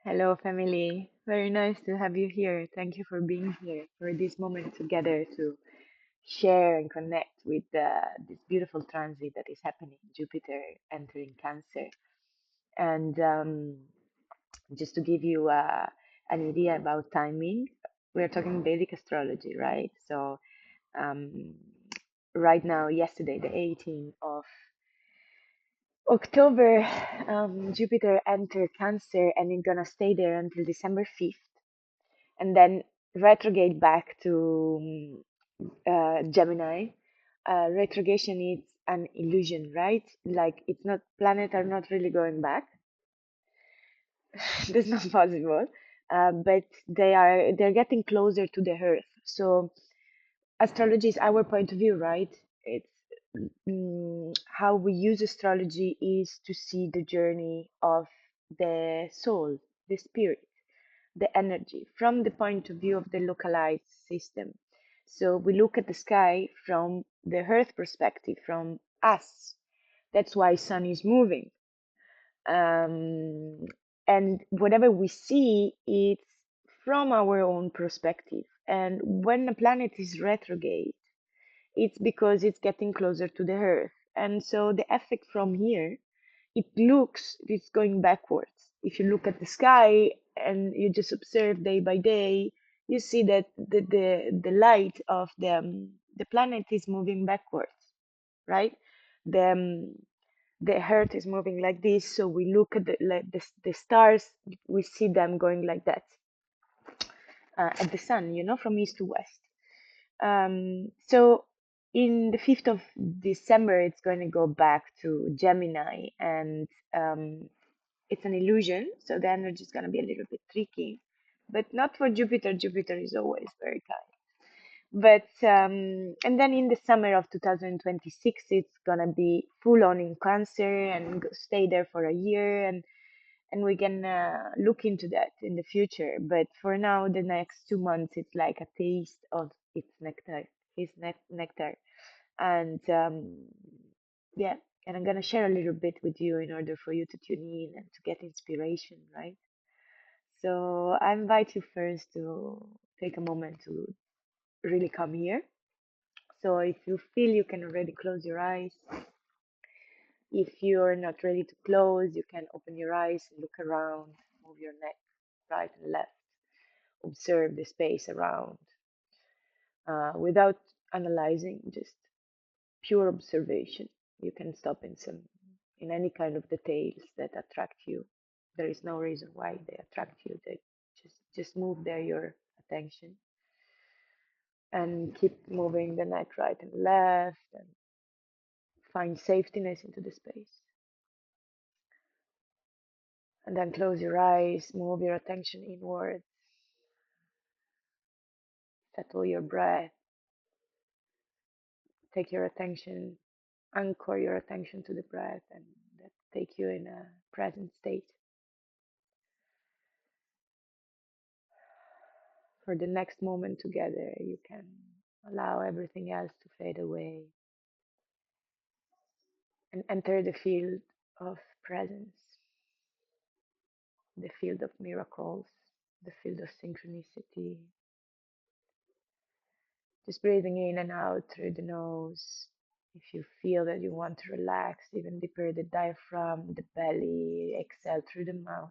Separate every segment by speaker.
Speaker 1: Hello, family. Very nice to have you here. Thank you for being here for this moment together to share and connect with this beautiful transit that is happening. Jupiter entering Cancer. And just to give you an idea about timing, we're talking Vedic astrology, right? So, um, right now, yesterday, the 18th of October, Jupiter entered Cancer and it's gonna stay there until December 5th and then retrograde back to Gemini. Retrogression is an illusion, right? Like it's not planets are not really going back. That's not possible. But they're getting closer to the Earth. So astrology is our point of view, right? It's how we use astrology is to see the journey of the soul, the spirit, the energy from the point of view of the localized system. So we look at the sky from the Earth perspective, from us. That's why sun is moving. Um, and whatever we see, it's from our own perspective. And when a planet is retrograde, it's because it's getting closer to the Earth. And so the effect from here, it's going backwards. If you look at the sky and you just observe day by day, you see that the light of the planet is moving backwards, right? The the Earth is moving like this, so we look at the stars, we see them going like that at the sun, from east to west. So in the 5th of December, it's going to go back to Gemini, and it's an illusion, so the energy is going to be a little bit tricky, but not for Jupiter. Jupiter is always very kind. But and then in the summer of 2026, it's gonna be full on in Cancer and stay there for a year, and we can look into that in the future. But for now, the next 2 months, it's like a taste of its nectar, nectar, and yeah. And I'm gonna share a little bit with you in order for you to tune in and to get inspiration, right? So I invite you first to take a moment to really come here. So if you feel you can already close your eyes, if you're not ready to close, you can open your eyes and look around, move your neck right and left, observe the space around without analyzing, just pure observation. You can stop in any kind of details that attract you. There is no reason why they attract you. They just move there your attention and keep moving the neck right and left and find safetyness into the space. And then close your eyes, move your attention inward, settle your breath, take your attention, anchor your attention to the breath, and that take you in a present state. For the next moment together, you can allow everything else to fade away and enter the field of presence, the field of miracles, the field of synchronicity. Just breathing in and out through the nose. If you feel that you want to relax even deeper, the diaphragm, the belly, exhale through the mouth.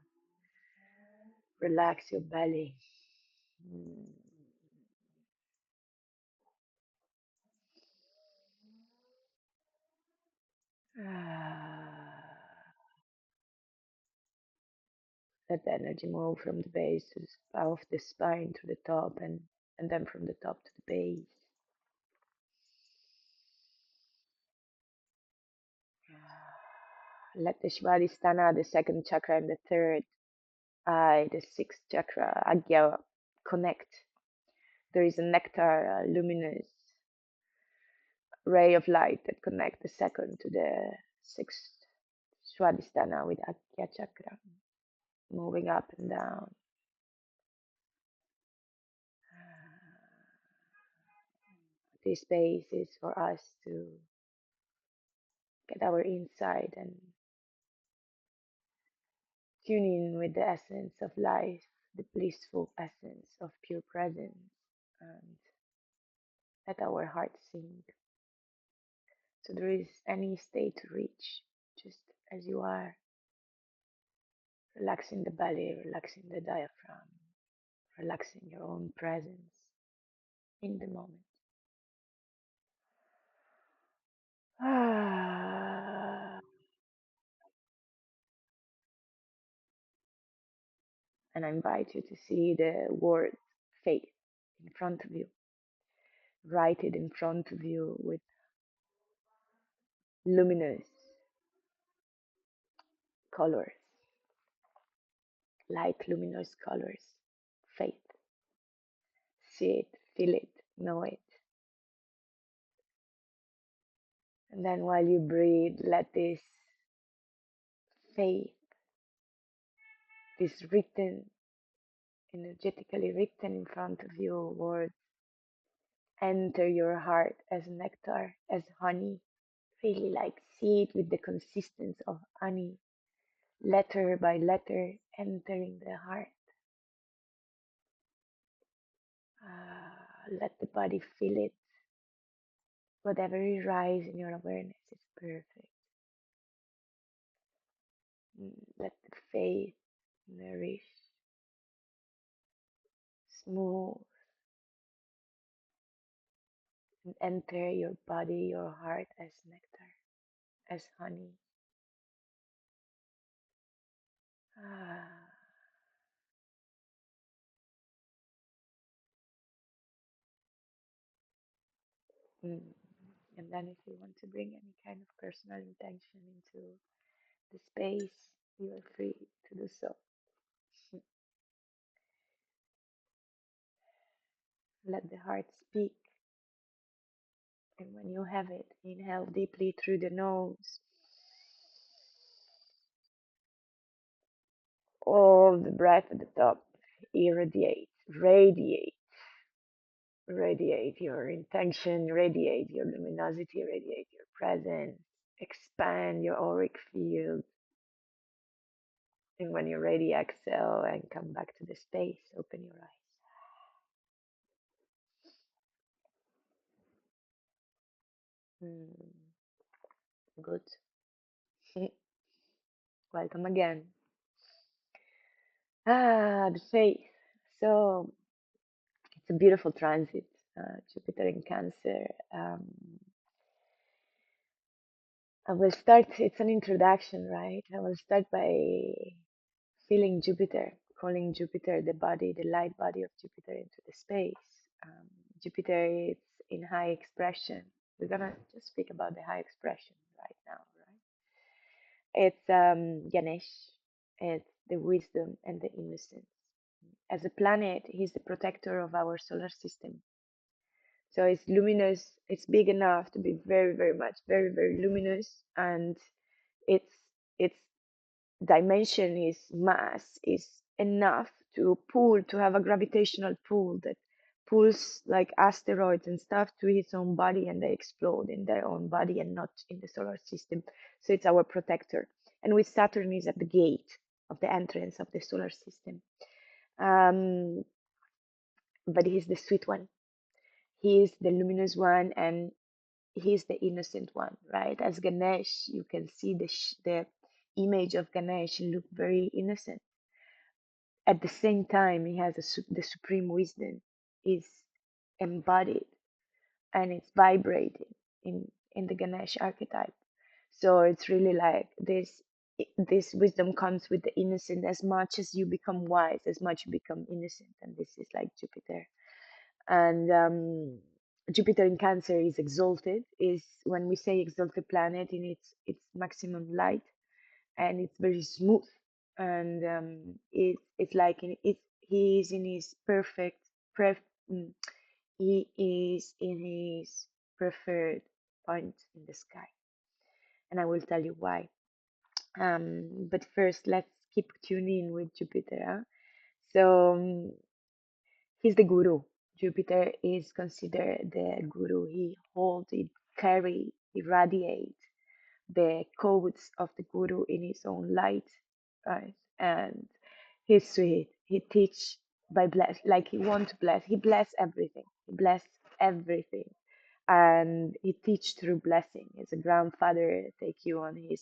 Speaker 1: Relax your belly. Mm. Ah. Let the energy move from the base to of the spine to the top, and then from the top to the base. Let the Svadhisthana, the second chakra, and the third eye, the sixth chakra, Agya, connect. There is a nectar, a luminous ray of light that connect the second to the sixth Swadhisthana with Agya chakra, moving up and down. This space is for us to get our insight and Tune in with the essence of life, the blissful essence of pure presence, and let our heart sing. So there is any state to reach, just as you are, relaxing the belly, relaxing the diaphragm, relaxing your own presence in the moment. Ah. And I invite you to see the word faith in front of you. Write it in front of you with luminous colors, light luminous colors. Faith. See it, feel it, know it. And then while you breathe, let this faith, this written, energetically written in front of you words, enter your heart as nectar, as honey. Really like see it with the consistency of honey, letter by letter, entering the heart. Let the body feel it. Whatever is rise in your awareness is perfect. Let the faith nourish, smooth, and enter your body, your heart as nectar, as honey. Ah. Mm. And then if you want to bring any kind of personal intention into the space, you are free to do so. Let the heart speak. And when you have it, inhale deeply through the nose. All the breath at the top. Irradiate, radiate, radiate your intention, radiate your luminosity, radiate your presence. Expand your auric field. And when you're ready, exhale and come back to the space. Open your eyes. Good. Welcome again. The faith. So it's a beautiful transit. Jupiter in Cancer. I will start. It's an introduction, right? I will start by feeling Jupiter, calling Jupiter the body, the light body of Jupiter into the space. Jupiter is in high expression. We're gonna just speak about the high expression right now, right? It's Ganesh. It's the wisdom and the innocence. As a planet, he's the protector of our solar system. So it's luminous. It's big enough to be very, very much, very, very luminous, and its its dimension, is mass, is enough to pull, to have a gravitational pull that pulls like asteroids and stuff to its own body, and they explode in their own body and not in the solar system. So it's our protector. And with Saturn is at the gate of the entrance of the solar system. Um, but he's the sweet one. He is the luminous one, and he's the innocent one, right? As Ganesh, you can see the image of Ganesh look very innocent. At the same time, he has the supreme wisdom is embodied, and it's vibrating in the Ganesh archetype. So it's really like this wisdom comes with the innocent. As much as you become wise, as much you become innocent, and this is like Jupiter. And Jupiter in Cancer is exalted. Is when we say exalted planet in its maximum light, and it's very smooth, and it's like he is in his perfect pref, mm, he is in his preferred point in the sky, and I will tell you why. But first, let's keep tuning with Jupiter. Huh? So he's the guru. Jupiter is considered the guru. He holds, he carry, he radiates the codes of the guru in his own light, right? and he's sweet. He teach by bless, like he want to bless. He bless everything. He bless everything, and he teach through blessing. As a grandfather, take you on his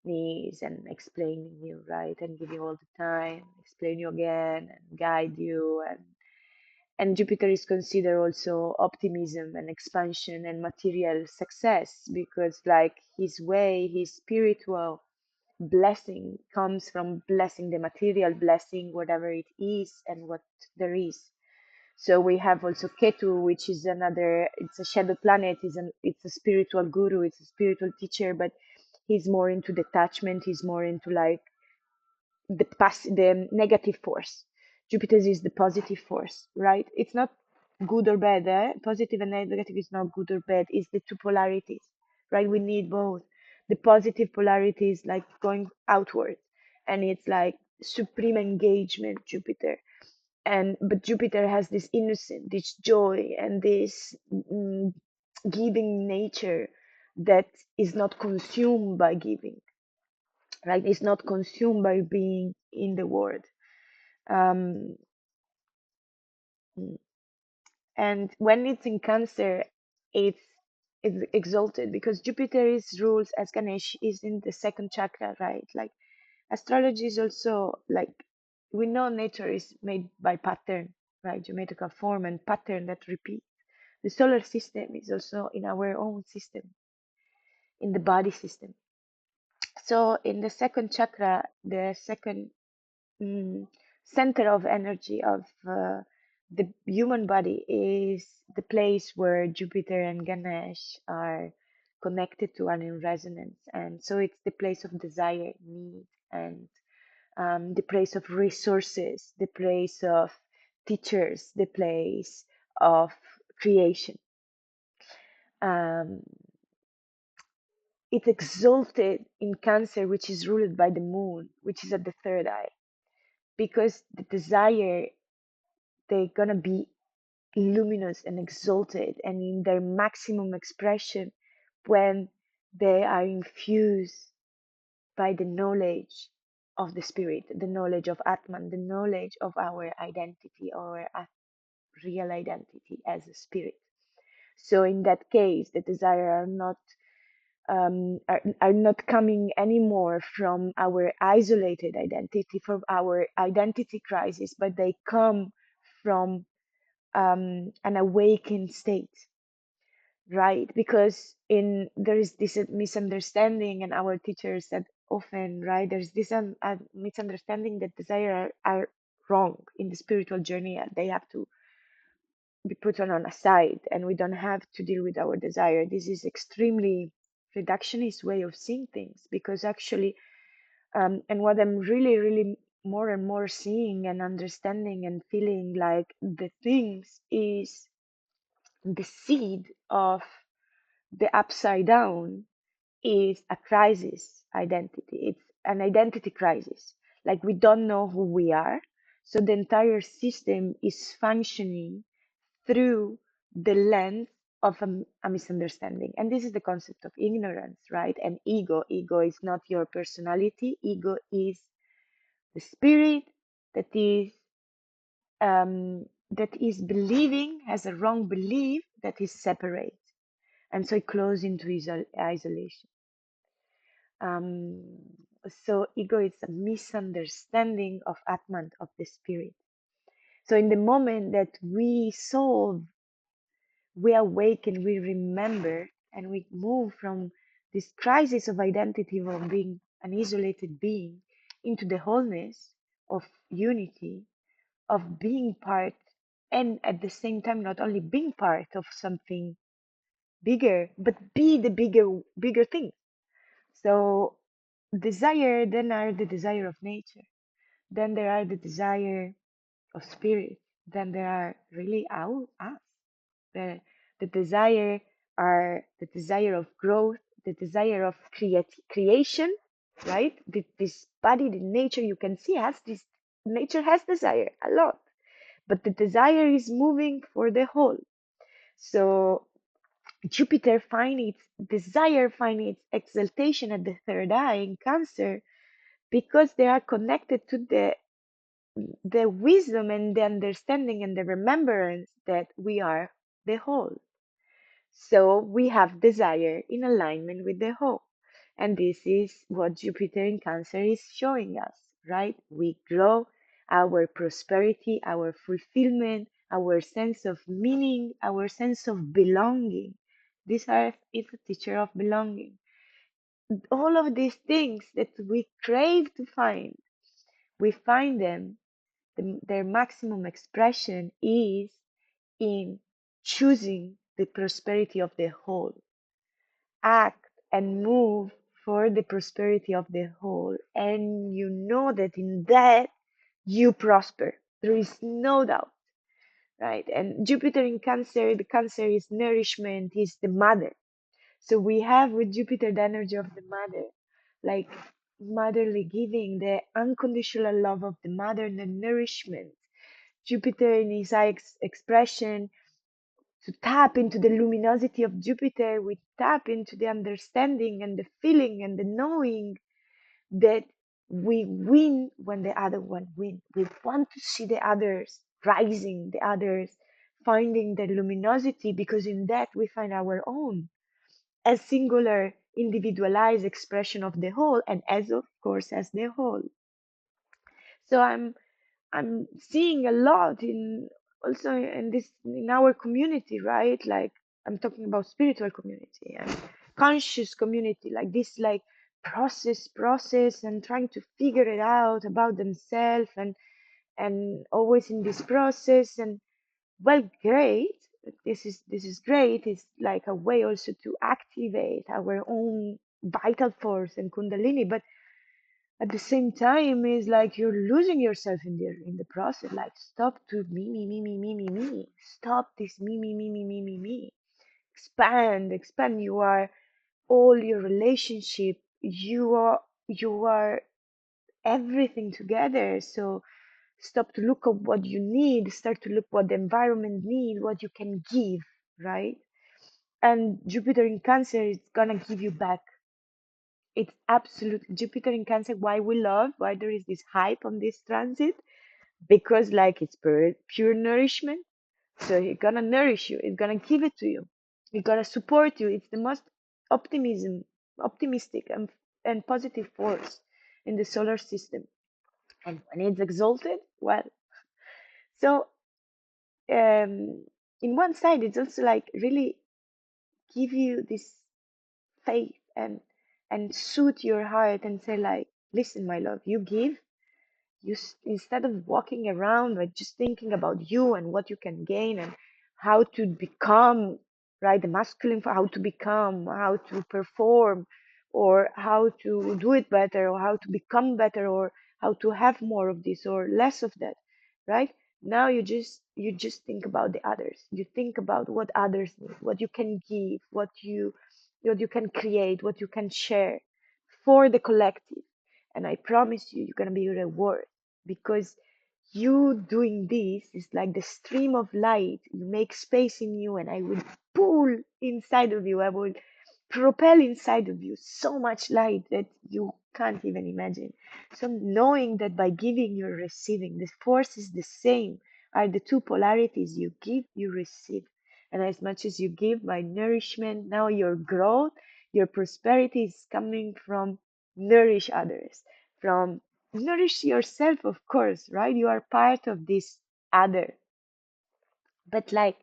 Speaker 1: knees and explaining you, right, and give you all the time, explain you again and guide you. And Jupiter is considered also optimism and expansion and material success, because like his way, his spiritual blessing comes from blessing the material, blessing whatever it is and what there is. So we have also Ketu, which is another, it's a shadow planet, it's a spiritual guru, it's a spiritual teacher, but he's more into detachment, he's more into like the negative force. Jupiter is the positive force, right? It's not good or bad. Positive and negative is not good or bad. It's the two polarities, right? We need both. The positive polarity is like going outward, and it's like supreme engagement, Jupiter. And but Jupiter has this innocent, this joy, and this giving nature that is not consumed by giving, right? It's not consumed by being in the world. Um, and when it's in Cancer, it's it's exalted because Jupiter is rules as Ganesh is in the second chakra, right? Like astrology is also like we know nature is made by pattern, right? Geometrical form and pattern that repeat. The solar system is also in our own system, in the body system. So in the second chakra, the second mm, center of energy of the human body is the place where Jupiter and Ganesh are connected to and in resonance. And so it's the place of desire, need, and the place of resources, the place of teachers, the place of creation. Um, it's exalted in Cancer, which is ruled by the moon, which is at the third eye, because the desire, they're gonna be luminous and exalted and in their maximum expression when they are infused by the knowledge of the spirit, the knowledge of Atman, the knowledge of our identity, our real identity as a spirit. So in that case, the desire are not coming anymore from our isolated identity, from our identity crisis, but they come from an awakened state, right? Because in there is this misunderstanding, and our teachers said often, right? There's this misunderstanding that desire are wrong in the spiritual journey, and they have to be put on a side, and we don't have to deal with our desire. This is extremely reductionist way of seeing things, because actually, and what I'm really more and more seeing and understanding and feeling like the things is the seed of the upside down is a crisis identity. It's an identity crisis. Like we don't know who we are. So the entire system is functioning through the lens of a misunderstanding. And this is the concept of ignorance, right? And ego. Ego is not your personality. Ego is the spirit that is believing, has a wrong belief that is separate, and so it closes into isolation. Um, so ego is a misunderstanding of Atman, of the spirit. So in the moment that we solve, we awaken, we remember, and we move from this crisis of identity of being an isolated being into the wholeness of unity, of being part, and at the same time not only being part of something bigger, but be the bigger thing. So desire then are the desire of nature. Then there are the desire of spirit. Then there are really us. The, the desire are the desire of growth, the desire of creation, right? This body, the nature you can see has this, nature has desire a lot, but the desire is moving for the whole. So Jupiter find its desire, find its exaltation at the third eye in Cancer, because they are connected to the wisdom and the understanding and the remembrance that we are the whole. So we have desire in alignment with the whole. And this is what Jupiter in Cancer is showing us, right? We grow our prosperity, our fulfillment, our sense of meaning, our sense of belonging. This earth is a teacher of belonging. All of these things that we crave to find, we find them, their maximum expression is in choosing the prosperity of the whole. Act and move for the prosperity of the whole, and you know that in that you prosper. There is no doubt, right? And Jupiter in Cancer, the Cancer is nourishment, is the mother. So we have with Jupiter the energy of the mother, like motherly giving, the unconditional love of the mother, and the nourishment. Jupiter in his high expression, to tap into the luminosity of Jupiter, we tap into the understanding and the feeling and the knowing that we win when the other one wins. We want to see the others rising, the others finding the luminosity, because in that we find our own, a singular, individualized expression of the whole, and as of course as the whole. So I'm seeing a lot in, also in this, in our community, right? Like I'm talking about spiritual community and conscious community, like this, like process and trying to figure it out about themselves, and always in this process. And well, great, this is great. It's like a way also to activate our own vital force and kundalini, but at the same time is like you're losing yourself in the process. Like, stop to me. Stop this me. Expand. You are all your relationship. You are everything together. So stop to look at what you need, start to look what the environment needs, what you can give, right? And Jupiter in Cancer is gonna give you back. It's absolutely Jupiter in Cancer. Why we love, why there is this hype on this transit? Because like it's pure nourishment. So it's gonna nourish you. It's gonna give it to you. It's gonna support you. It's the most optimistic and positive force in the solar system. And when it's exalted, well, so in one side, it's also like really give you this faith and soothe your heart and say like, listen, my love, you give. Instead of walking around like just thinking about you and what you can gain and how to become, right, the masculine, for how to become, how to perform, or how to do it better, or how to become better, or how to have more of this or less of that, right? Now you just think about the others. You think about what others need, what you can give, what you can create, what you can share for the collective. And I promise you, you're gonna be rewarded, because you doing this is like the stream of light. You make space in you, and I will pull inside of you. I will propel inside of you so much light that you can't even imagine. So knowing that by giving you're receiving, the force is the same, are the two polarities. You give, you receive. And as much as you give by nourishment, now your growth, your prosperity is coming from nourish others, from nourish yourself, of course, right? You are part of this other, but like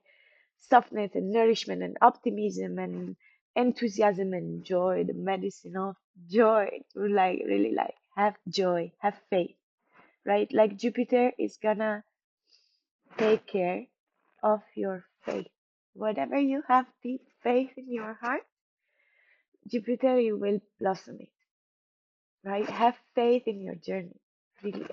Speaker 1: softness and nourishment and optimism and enthusiasm and joy, the medicine of joy, to like really like have joy, have faith, right? Like Jupiter is gonna take care of your faith. Whatever you have deep faith in your heart, Jupiter, you will blossom it, right? Have faith in your journey. Really,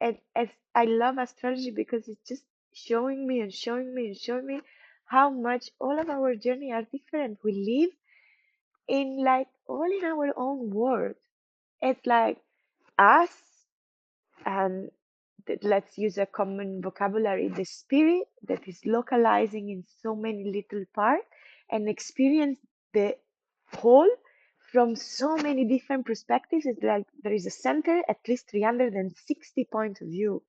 Speaker 1: and as I love astrology because it's just showing me and showing me and showing me how much all of our journey are different. We live in like all in our own world. It's like us and let's use a common vocabulary, the spirit that is localizing in so many little parts and experience the whole from so many different perspectives. It's like there is a center, at least 360 points of view.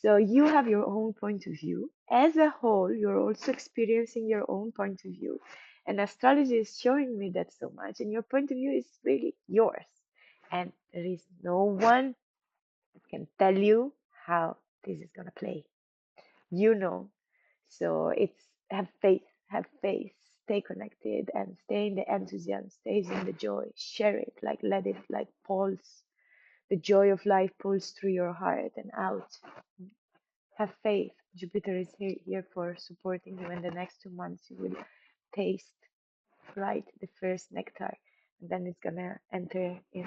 Speaker 1: So you have your own point of view. As a whole, you're also experiencing your own point of view. And astrology is showing me that so much. And your point of view is really yours. And there is no one that can tell you how this is going to play. You know. So it's have faith, stay connected, and stay in the enthusiasm, stay in the joy, share it, like let it like pulse. The joy of life pulls through your heart and out. Have faith. Jupiter is here for supporting you. In the next 2 months, you will taste right the first nectar, and then it's gonna enter in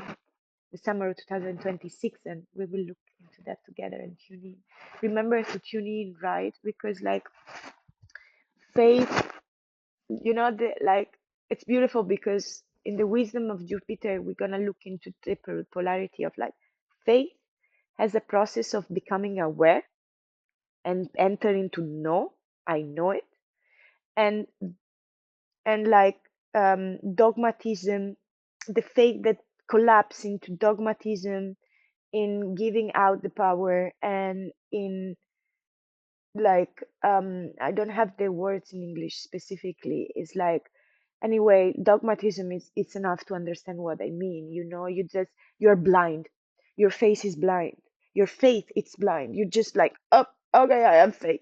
Speaker 1: the summer of 2026, and we will look into that together and tune in. Remember to tune in, right? Because like faith, like it's beautiful because in the wisdom of Jupiter, we're gonna look into the polarity of like faith has a process of becoming aware and enter into know. I know it, and like dogmatism, the faith that collapse into dogmatism in giving out the power and in like I don't have the words in English specifically. It's like anyway, dogmatism is it's enough to understand what I mean. You're blind. Your face is blind. Your faith it's blind. You're just like, oh, okay, I have faith.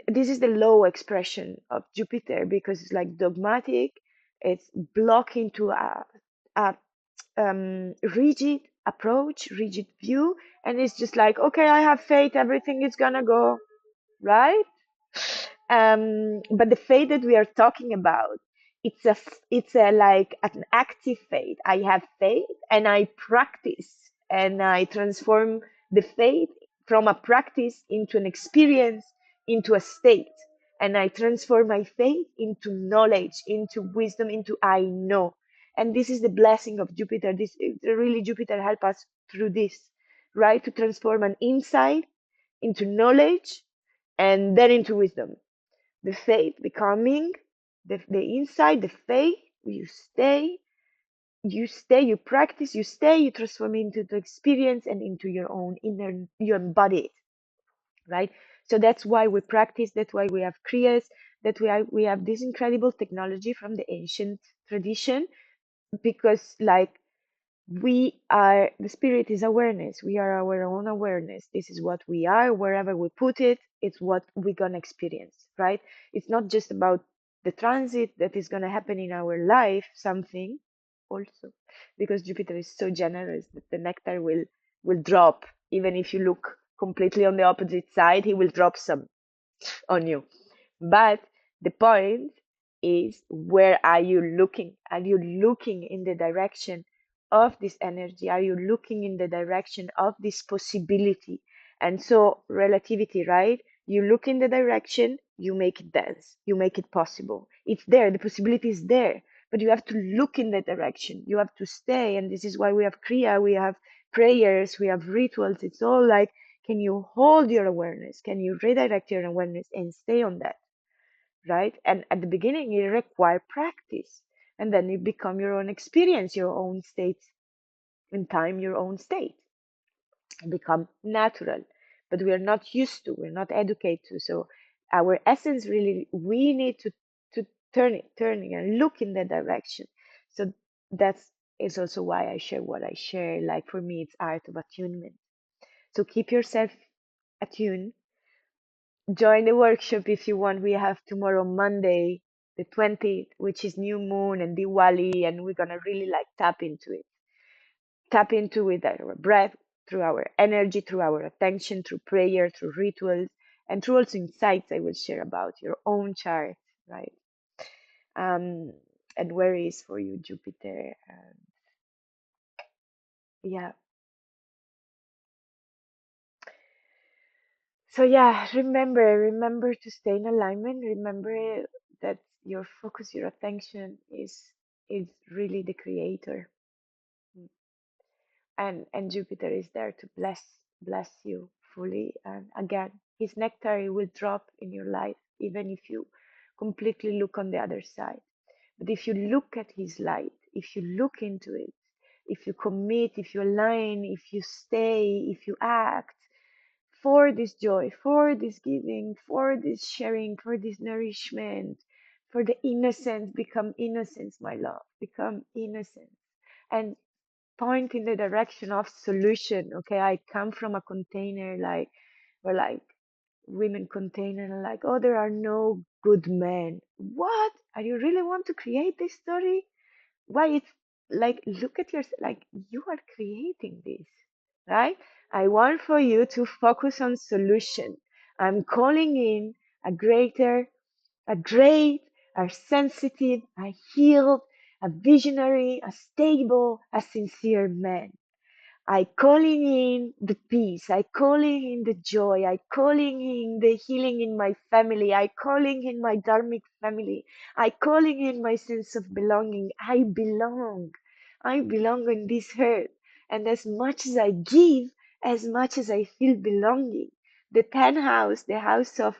Speaker 1: This is the low expression of Jupiter because it's like dogmatic. It's blocking to a rigid approach, rigid view, and it's just like, okay, I have faith, everything is gonna go right. But the faith that we are talking about, it's a like an active faith. I have faith and I practice and I transform the faith from a practice into an experience, into a state. And I transform my faith into knowledge, into wisdom, into I know. And this is the blessing of Jupiter. This really Jupiter help us through this, right? To transform an insight into knowledge and then into wisdom. The faith becoming the inside, the faith, you practice, you transform into the experience and into your own inner, you embody it, right? So that's why we practice, that's why we have kriyas, that we have this incredible technology from the ancient tradition, because like the spirit is awareness. We are our own awareness. This is what we are. Wherever we put it, it's what we're gonna experience, right? It's not just about the transit that is gonna happen in our life, something also, because Jupiter is so generous that the nectar will drop. Even if you look completely on the opposite side, he will drop some on you. But the point is, where are you looking? Are you looking in the direction of this energy? Are you looking in the direction of this possibility? And so, relativity, right? You look in the direction, you make it dance, you make it possible. It's there, the possibility is there, but you have to look in that direction. You have to stay. And this is why we have kriya, we have prayers, we have rituals. It's all like, can you hold your awareness? Can you redirect your awareness and stay on that? Right? And at the beginning, it requires practice. And then you become your own experience, your own state in time, your own state. Become natural. But we are not used to, we're not educated to. So our essence really, we need to turning and look in that direction. So that's is also why I share what I share. Like for me, it's art of attunement. So keep yourself attuned. Join the workshop if you want. We have tomorrow, Monday, the 20th, which is new moon and Diwali, and we're gonna really like tap into it. Tap into it at our breath, through our energy, through our attention, through prayer, through rituals, and through also insights I will share about your own chart, right? Um, and where is for you Jupiter? Yeah. So yeah, remember to stay in alignment. Remember that your focus, your attention is really the creator. Mm. And Jupiter is there to bless you fully. And again, his nectar will drop in your life, even if you completely look on the other side. But if you look at his light, if you look into it, if you commit, if you align, if you stay, if you act for this joy, for this giving, for this sharing, for this nourishment, for the innocence, become innocence, my love, become innocence. And point in the direction of solution. Okay, I come from a container like, or like women container, and like, oh, there are no good men. What? Are you really want to create this story? Why it's like, look at yourself, like you are creating this, right? I want for you to focus on solution. I'm calling in a greater, a great, a sensitive, a healed, a visionary, a stable, a sincere man. I calling in the peace. I calling in the joy. I calling in the healing in my family. I calling in my dharmic family. I calling in my sense of belonging. I belong. I belong on this earth. And as much as I give, as much as I feel belonging. The 10th house, the house of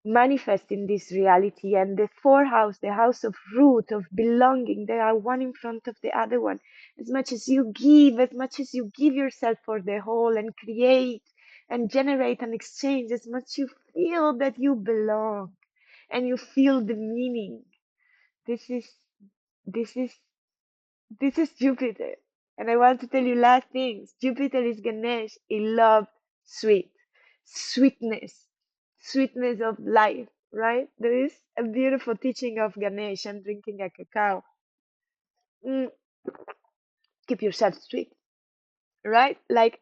Speaker 1: manifest in this reality, and the four house, the house of root, of belonging, they are one in front of the other one. As much as you give, as much as you give yourself for the whole and create and generate and exchange, as much you feel that you belong and you feel the meaning. This is this is this is Jupiter. And I want to tell you last things. Jupiter is Ganesh. He loves sweetness, sweetness of life, right? There is a beautiful teaching of Ganesh. I'm drinking a cacao. Mm, keep yourself sweet, right? Like,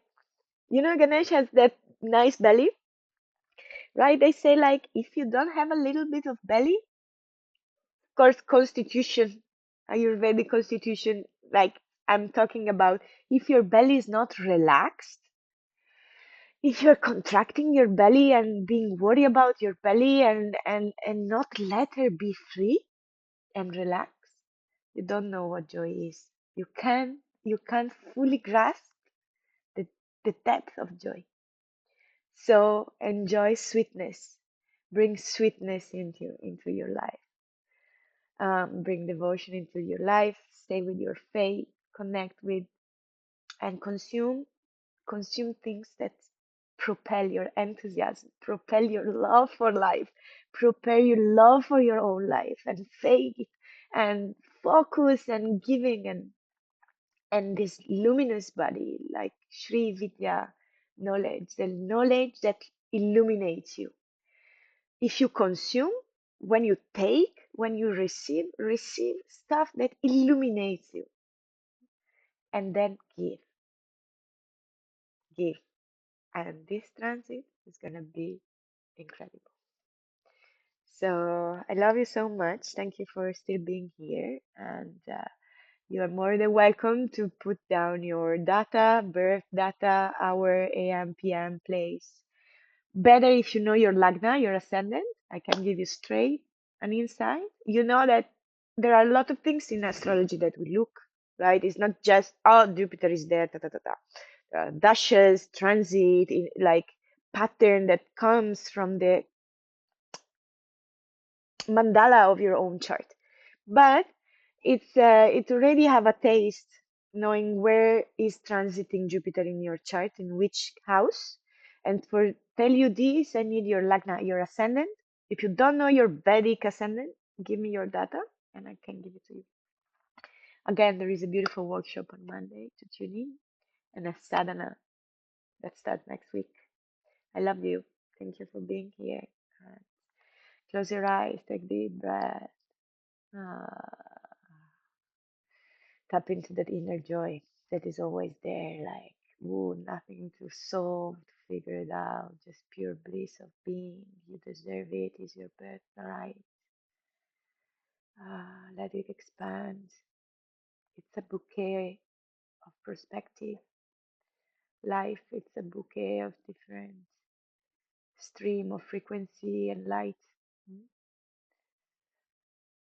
Speaker 1: Ganesh has that nice belly, right? They say, like, if you don't have a little bit of belly, of course, constitution, Ayurvedic constitution, like I'm talking about, if your belly is not relaxed, if you're contracting your belly and being worried about your belly and not let her be free and relax, you don't know what joy is. You can't fully grasp the, the depth of joy. So enjoy sweetness. Bring sweetness into your life. Bring devotion into your life. Stay with your faith. Connect with and consume things that propel your enthusiasm, propel your love for life, propel your love for your own life, and faith and focus and giving and this luminous body, like Sri Vidya knowledge, the knowledge that illuminates you. If you consume, when you take, when you receive stuff that illuminates you, and then give. And this transit is gonna be incredible. So I love you so much. Thank you for still being here. And you are more than welcome to put down your data, birth data, hour, AM, PM, place. Better if you know your lagna, your ascendant. I can give you straight an insight. You know that there are a lot of things in astrology that we look, right? It's not just, oh, Jupiter is there, ta ta ta ta. Dashes, transit, like pattern that comes from the mandala of your own chart. But it already have a taste knowing where is transiting Jupiter in your chart, in which house. And for tell you this, I need your lagna, your ascendant. If you don't know your Vedic ascendant, give me your data and I can give it to you. Again, there is a beautiful workshop on Monday to tune in and a sadhana that starts next week. I love you. Thank you for being here. Close your eyes, take deep breath. Ah, tap into that inner joy that is always there, like, ooh, nothing to solve, to figure it out, just pure bliss of being. You deserve it, it's your birthright. Let it expand. It's a bouquet of perspective. Life, it's a bouquet of different stream of frequency and light. Mm.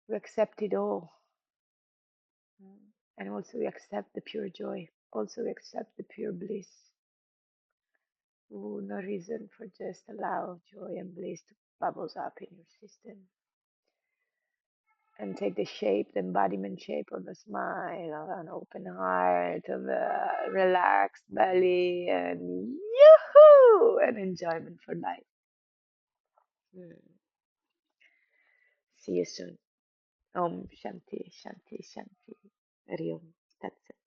Speaker 1: We accept it all. And also we accept the pure joy. Also we accept the pure bliss. Ooh, no reason for just allow joy and bliss to bubbles up in your system. and take the shape, the embodiment shape of a smile, an open heart, of a relaxed belly, and yoo-hoo, and enjoyment for life. Mm. See you soon. Om Shanti Shanti Shanti. Hari Om. That's it.